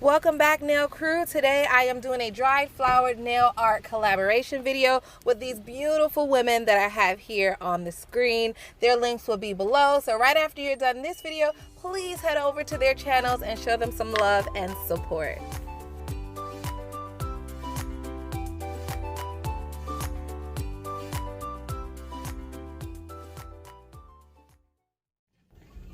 Welcome back, nail crew. Today I am doing a dried flowered nail art collaboration video with these beautiful women that I have here on the screen. Their links will be below, so right after you're done this video, please head over to their channels and show them some love and support.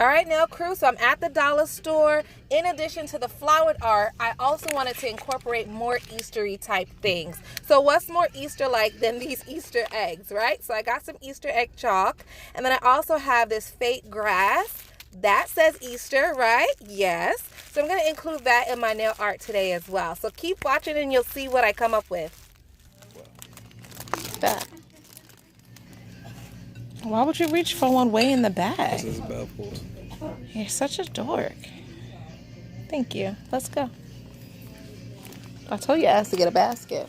All right, nail crew, so I'm at the dollar store. In addition to the flowered art, I also wanted to incorporate more Easter-y type things. So what's more Easter-like than these Easter eggs, right? So I got some Easter egg chalk, and then I also have this fake grass. That says Easter, right? Yes. So I'm going to include that in my nail art today as well. So keep watching and you'll see what I come up with. That. Why would you reach for one way in the bag? This is bad pose. You're such a dork. Thank you. Let's go. I told you I asked to get a basket.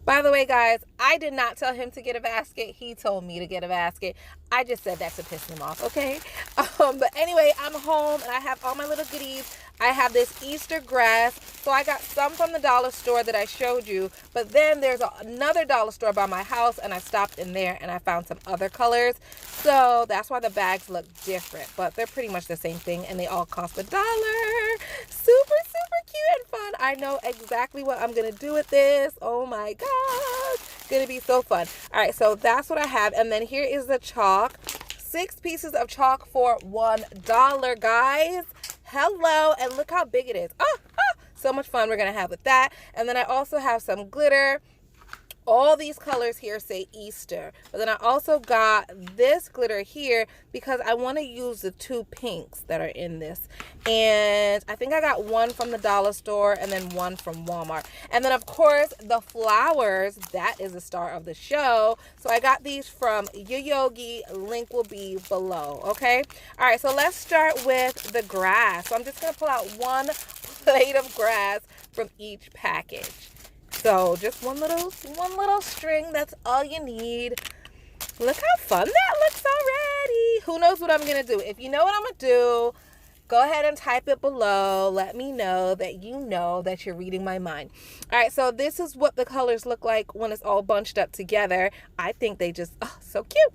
By the way, guys, I did not tell him to get a basket. He told me to get a basket. I just said that to piss him off, okay? But anyway, I'm home and I have all my little goodies. I have this Easter grass. So I got some from the dollar store that I showed you. But then there's another dollar store by my house and I stopped in there and I found some other colors. So that's why the bags look different. But they're pretty much the same thing and they all cost $1. Super cute and fun. I know exactly what I'm going to do with this. Oh my gosh. It's going to be so fun. All right, so that's what I have. And then here is the chalk. 6 pieces of chalk for $1, guys. Hello, and look how big it is. So much fun we're gonna have with that. And then I also have some glitter. All these colors here say Easter, but then I also got this glitter here because I want to use the 2 pinks that are in this. And I think I got one from the dollar store and then one from Walmart. And then of course the flowers, that is the star of the show. So I got these from Yayoge, link will be below, okay? All right, so let's start with the grass. So I'm just gonna pull out one plate of grass from each package. So just one little string, that's all you need. Look how fun that looks already. Who knows what I'm gonna do? If you know what I'm gonna do, go ahead and type it below. Let me know that you know that you're reading my mind. All right, so this is what the colors look like when it's all bunched up together. I think they just, so cute.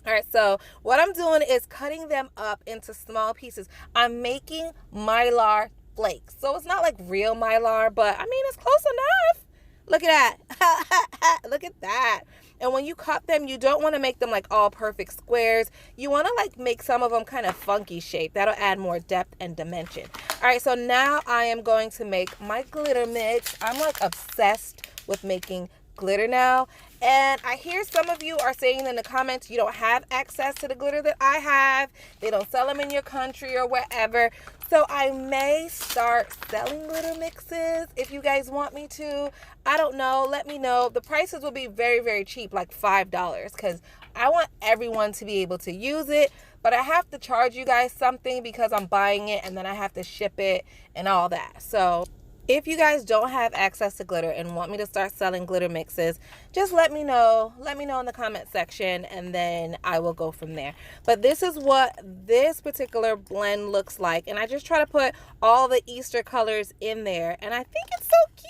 All right, so what I'm doing is cutting them up into small pieces. I'm making Mylar flakes. So it's not like real Mylar, but I mean, it's close enough. Look at that. Look at that. And when you cut them, you don't want to make them like all perfect squares. You want to like make some of them kind of funky shape. That'll add more depth and dimension. All right, so now I am going to make my glitter mix. I'm like obsessed with making glitter now. And I hear some of you are saying in the comments you don't have access to the glitter that I have. They don't sell them in your country or wherever. So I may start selling glitter mixes if you guys want me to. I don't know. Let me know. The prices will be very cheap, like $5, because I want everyone to be able to use it. But I have to charge you guys something because I'm buying it and then I have to ship it and all that. So if you guys don't have access to glitter and want me to start selling glitter mixes, just let me know. Let me know in the comment section and then I will go from there. But this is what this particular blend looks like. And I just try to put all the Easter colors in there. And I think it's so cute.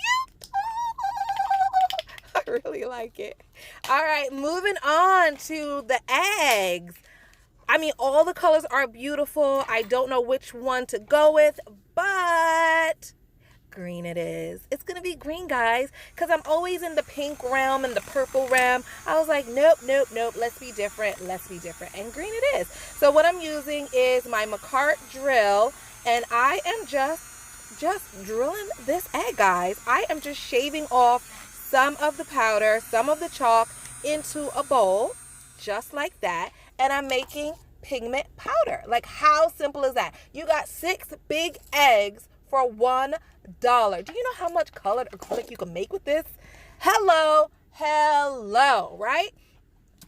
I really like it. All right, moving on to the eggs. I mean, all the colors are beautiful. I don't know which one to go with, but green it is. It's gonna be green, guys, because I'm always in the pink realm and the purple realm. I was like, nope, let's be different, and green it is. So what I'm using is my McCart drill, and I am just drilling this egg, guys. I am just shaving off some of the powder, some of the chalk into a bowl, just like that, and I'm making pigment powder. Like, how simple is that? You got 6 big eggs for $1. Do you know how much colored acrylic you can make with this? Hello, right?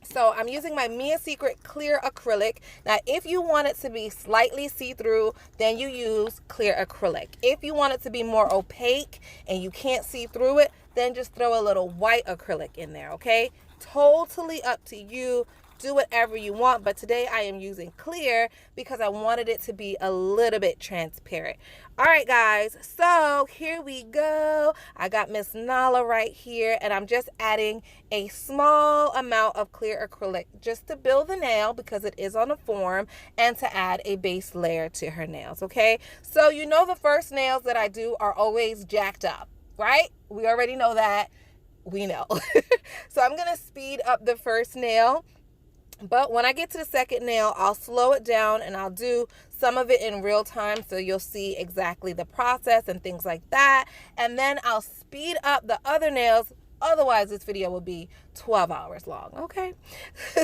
So I'm using my Secrete clear acrylic. Now, if you want it to be slightly see-through, then you use clear acrylic. If you want it to be more opaque and you can't see through it, then just throw a little white acrylic in there, okay? Totally up to you. do whatever you want, but today I am using clear because I wanted it to be a little bit transparent. All right, guys, so here we go. I got Miss Nala right here, and I'm just adding a small amount of clear acrylic just to build the nail because it is on a form, and to add a base layer to her nails, okay? So you know the first nails that I do are always jacked up, right? We already know that. We know. So I'm going to speed up the first nail. But when I get to the second nail, I'll slow it down and I'll do some of it in real time so you'll see exactly the process and things like that. And then I'll speed up the other nails. Otherwise, this video will be 12 hours long, okay?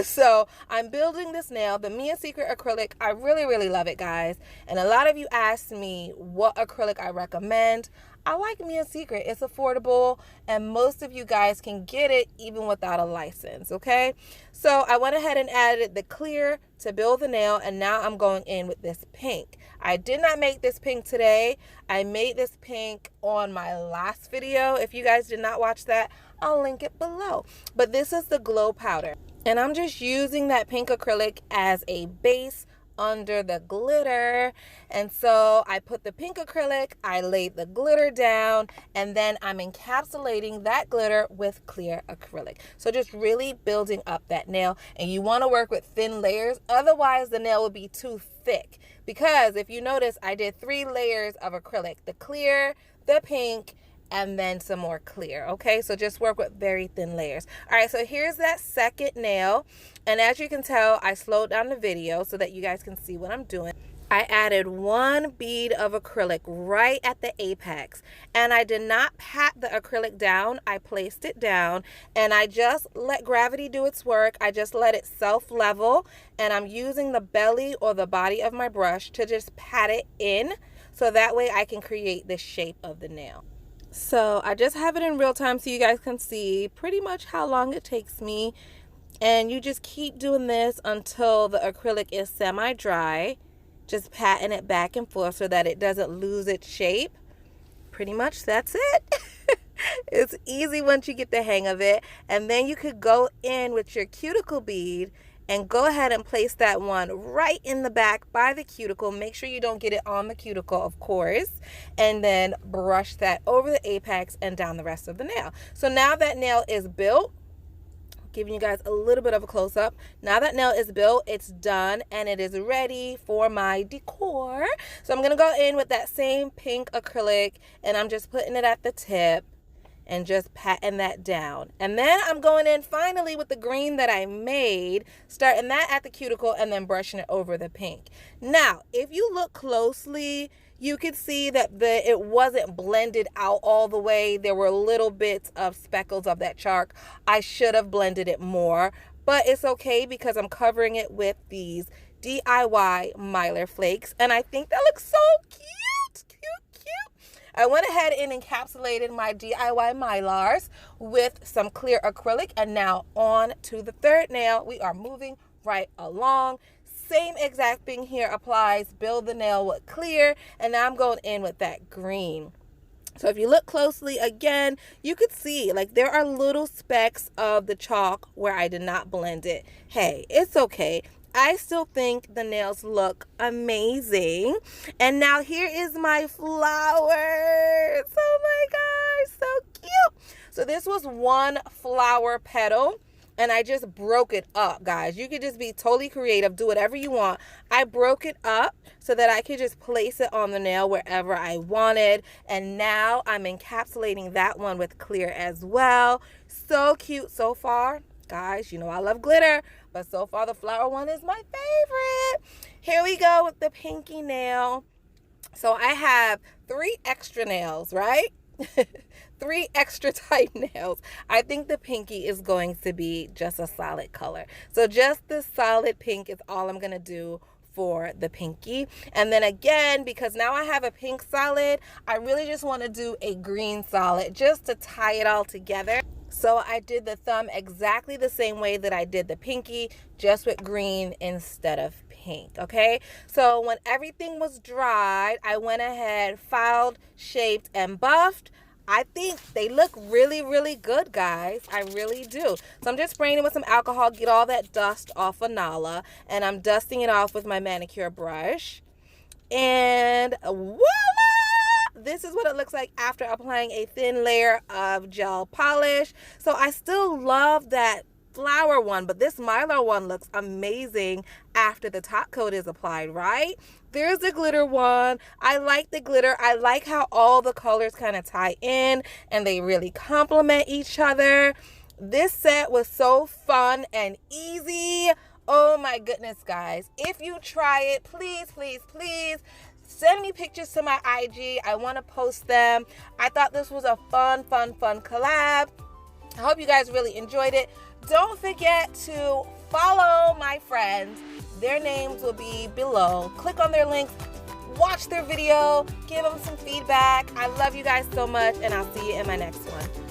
So I'm building this nail, the Mia Secret acrylic. I really, really love it, guys. And a lot of you asked me what acrylic I recommend. I like Mia Secret. It's affordable, and most of you guys can get it even without a license, okay? So I went ahead and added the clear to build the nail, and now I'm going in with this pink. I did not make this pink today. I made this pink on my last video. If you guys did not watch that, I'll link it below. But this is the glow powder, and I'm just using that pink acrylic as a base under the glitter. And so I put the pink acrylic, I laid the glitter down, and then I'm encapsulating that glitter with clear acrylic. So just really building up that nail, and you want to work with thin layers, otherwise the nail will be too thick. Because if you notice, I did 3 layers of acrylic, the clear, the pink, and then some more clear, okay? So just work with very thin layers. All right, so here's that second nail, and as you can tell, I slowed down the video so that you guys can see what I'm doing. I added 1 bead of acrylic right at the apex, and I did not pat the acrylic down. I placed it down, and I just let gravity do its work. I just let it self-level, and I'm using the belly or the body of my brush to just pat it in, so that way I can create the shape of the nail. So I just have it in real time so you guys can see pretty much how long it takes me. And you just keep doing this until the acrylic is semi-dry. Just patting it back and forth so that it doesn't lose its shape. Pretty much that's it. It's easy once you get the hang of it. And then you could go in with your cuticle bead and go ahead and place that one right in the back by the cuticle. Make sure you don't get it on the cuticle, of course. And then brush that over the apex and down the rest of the nail. So now that nail is built, giving you guys a little bit of a close-up. Now that nail is built, it's done, and it is ready for my decor. So I'm going to go in with that same pink acrylic, and I'm just putting it at the tip and just patting that down. And then I'm going in finally with the green that I made, starting that at the cuticle and then brushing it over the pink. Now, if you look closely, you could see that it wasn't blended out all the way. There were little bits of speckles of that chalk. I should have blended it more, but it's okay because I'm covering it with these DIY Mylar flakes, and I think that looks so cute. I went ahead and encapsulated my DIY Mylars with some clear acrylic, and now on to the third nail. We are moving right along. Same exact thing here applies. Build the nail with clear, and now I'm going in with that green. So if you look closely again, you could see like there are little specks of the chalk where I did not blend it. Hey, it's okay. I still think the nails look amazing. And now here is my flowers. Oh my gosh, so cute. So this was 1 flower petal, and I just broke it up, guys. You could just be totally creative, do whatever you want. I broke it up so that I could just place it on the nail wherever I wanted. And now I'm encapsulating that one with clear as well. So cute so far. Guys, you know I love glitter, but so far the flower one is my favorite. Here we go with the pinky nail. So I have 3 extra nails, right? 3 extra type nails. I think the pinky is going to be just a solid color. So just the solid pink is all I'm going to do for the pinky. And then again, because now I have a pink solid, I really just want to do a green solid just to tie it all together. So I did the thumb exactly the same way that I did the pinky, just with green instead of pink, okay? So when everything was dried, I went ahead, filed, shaped, and buffed. I think they look really, really good, guys. I really do. So I'm just spraying it with some alcohol, get all that dust off of Nala, and I'm dusting it off with my manicure brush. And voila! This is what it looks like after applying a thin layer of gel polish. So I still love that flower one, but this Mylar one looks amazing after the top coat is applied, right? There's the glitter one. I like the glitter. I like how all the colors kind of tie in and they really complement each other. This set was so fun and easy. Oh my goodness, guys. If you try it, please, please, please send me pictures to my IG. I want to post them. I thought this was a fun collab. I hope you guys really enjoyed it. Don't forget to follow my friends. Their names will be below. Click on their links, watch their video, give them some feedback. I love you guys so much, and I'll see you in my next one.